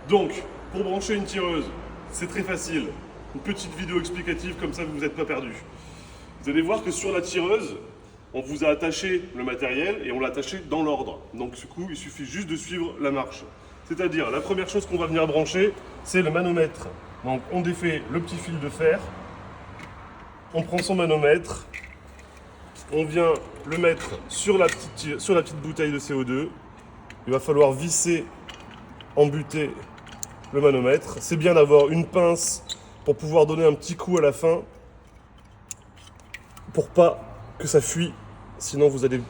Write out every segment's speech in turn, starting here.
Donc, pour brancher une tireuse, c'est très facile. Une petite vidéo explicative, comme ça vous n'êtes pas perdu. Vous allez voir que sur la tireuse, on vous a attaché le matériel et on l'a attaché dans l'ordre. Donc du coup, il suffit juste de suivre la marche. C'est-à-dire, la première chose qu'on va venir brancher, c'est le manomètre. Donc on défait le petit fil de fer, on prend son manomètre, on vient le mettre sur la petite bouteille de CO2. Il va falloir visser, embuter le manomètre. C'est bien d'avoir une pince pour pouvoir donner un petit coup à la fin pour pas que ça fuit, sinon vous allez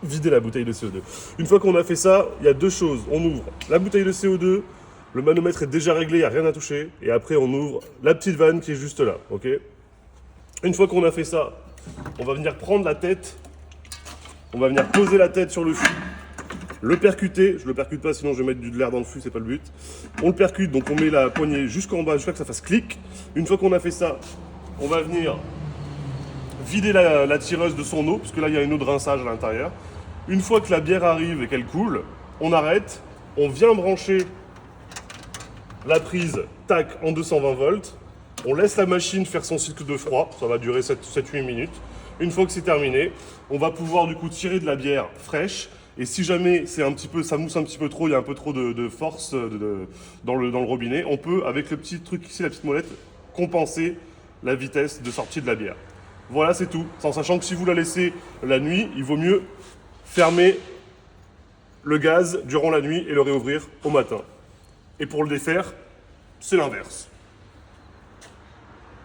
vider la bouteille de CO2. Une fois qu'on a fait ça, il y a deux choses. On ouvre la bouteille de CO2, le manomètre est déjà réglé, il n'y a rien à toucher, et après on ouvre la petite vanne qui est juste là, ok? Une fois qu'on a fait ça, on va venir prendre la tête, on va venir poser la tête sur le fût, le percuter, je le percute pas sinon je vais mettre de l'air dans le fût, c'est pas le but. On le percute, donc on met la poignée jusqu'en bas, jusqu'à que ça fasse clic. Une fois qu'on a fait ça, on va venir vider la tireuse de son eau, parce que là il y a une eau de rinçage à l'intérieur. Une fois que la bière arrive et qu'elle coule, on arrête, on vient brancher la prise, tac, en 220 volts. On laisse la machine faire son cycle de froid, ça va durer 7-8 minutes. Une fois que c'est terminé, on va pouvoir du coup tirer de la bière fraîche. Et si jamais ça mousse un petit peu trop, il y a un peu trop de force dans le robinet, on peut, avec le petit truc ici, la petite molette, compenser la vitesse de sortie de la bière. Voilà, c'est tout. En sachant que si vous la laissez la nuit, il vaut mieux fermer le gaz durant la nuit et le réouvrir au matin. Et pour le défaire, c'est l'inverse.